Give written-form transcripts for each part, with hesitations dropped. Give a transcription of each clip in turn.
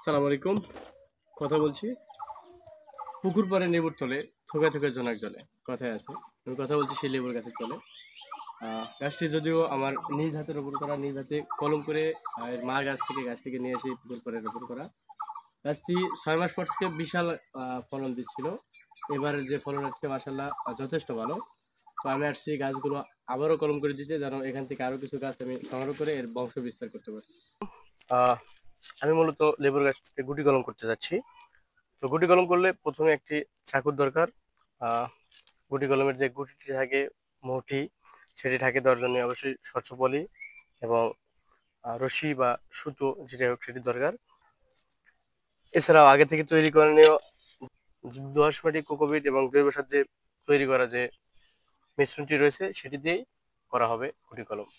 সালাম আলাইকুম। কথা বলছি পুকুর পাড়ে লেবুর তলে থোকা থোকা জোনাক জলে কথায় আছে। আমি কথা বলছি সেই লেবুর গাছের তলে। গাছটি যদিও আমার নিজ হাতে রোপণ করা, নিজ হাতে কলম করে এর মা গাছ থেকে গাছটিকে নিয়ে এসে পুকুর পাড়ে রোপণ করা। গাছটি 6 মাস পর থেকে বিশাল ফলন দিচ্ছিল। এবারের যে ফলন হচ্ছে মাসাল্লাহ যথেষ্ট ভালো। তো আমি আসছি গাছগুলো আবারও কলম করে দিতে, যেন এখান থেকে আরো কিছু গাছ আমি সংগ্রহ করে এর বংশ বিস্তার করতে পারি। আমি মূলত লেবুর গাছটিতে গুটি কলম করতে যাচ্ছি। তো গুটি কলম করলে প্রথমে একটি চাকুর দরকার। গুটি কলমের যে গুটিটি থাকে, মুঠি, সেটি ঢাকে দেওয়ার জন্য অবশ্যই স্বচ্ছ পলি এবং রশি বা সুতো, যেটা হোক সেটি দরকার। এছাড়াও আগে থেকে তৈরি করে নেওয়া দোআঁশ মাটি, কোকোপিট এবং জৈব সার দিয়ে তৈরি করা যে মিশ্রণটি রয়েছে সেটি দিয়েই করা হবে গুটি কলম।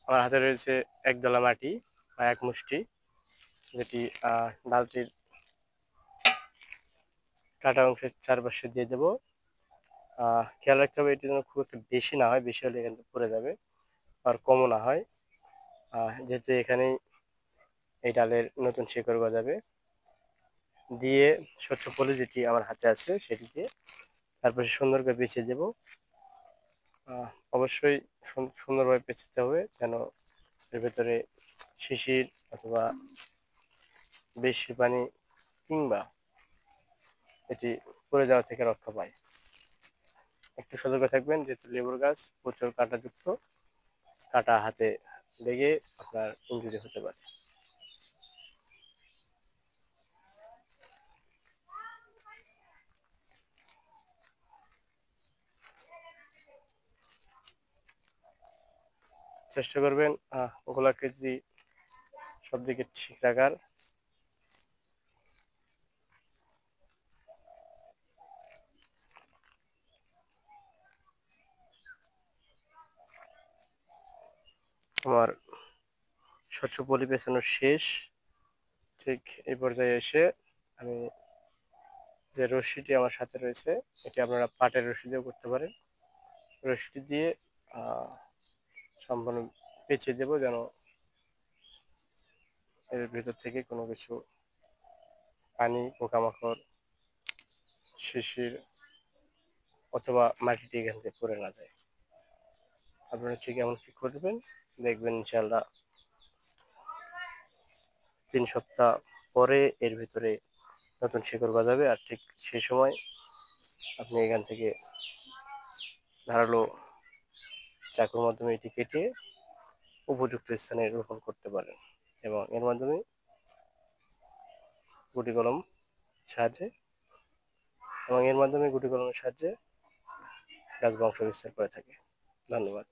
আমার হাতে রয়েছে এক দলা মাটি বা এক মুষ্টি, যেটি ডালটির কাটা অংশের চারপাশে দিয়ে দেবো। খেয়াল রাখতে হবে এটি যেন খুব একটা বেশি না হয়, বেশি হলে এখান থেকে পড়ে যাবে, আর কমও না হয়। যেহেতু এখানেই এই ডালের নতুন শিকড় গজাবে, দিয়ে স্বচ্ছ পলি যেটি আমার হাতে আছে সেটি দিয়ে তারপরে সুন্দর করে পেঁচিয়ে দেবো। অবশ্যই সুন্দরভাবে পেঁচাতে হবে, যেন এর ভেতরে শিশির অথবা বেশি পানি কিংবা এটি পড়ে যাওয়া থেকে রক্ষা পায়। একটু সতর্ক থাকবেন, যেহেতু লেবুর গাছ প্রচুর কাঁটাযুক্ত, কাঁটা হাতে লেগে আপনার ইনজুরি হতে পারে। চেষ্টা করবেন গোলাকৃতি সব দিকে ঠিক রাখার। আমার স্বচ্ছ পলি পেছানো শেষ। ঠিক এই পর্যায়ে এসে আমি যে রশিটি আমার সাথে রয়েছে, এটি আপনারা পাটের রশি দিয়েও করতে পারেন। রশিটি দিয়ে সম্পূর্ণ পেঁচিয়ে দেবো, যেন এর ভেতর থেকে কোনো কিছু পানি, পোকামাকড়, শিশির অথবা মাটিটি এখান থেকে পড়ে না যায়। আপনারা ঠিক এমন কি করবেন, দেখবেন ইনশাল্লাহ 3 সপ্তাহ পরে এর ভিতরে নতুন শিকড় গজাবে। আর ঠিক সেই সময় আপনি এখান থেকে ধারালো চাকুর মাধ্যমে এটি কেটে উপযুক্ত স্থানে রোপণ করতে পারেন, এবং এর মাধ্যমে গুটি কলম সাহায্যে এবং এর মাধ্যমে গুটি কলমের সাহায্যে গাছ বংশ বিস্তার করে থাকে। ধন্যবাদ।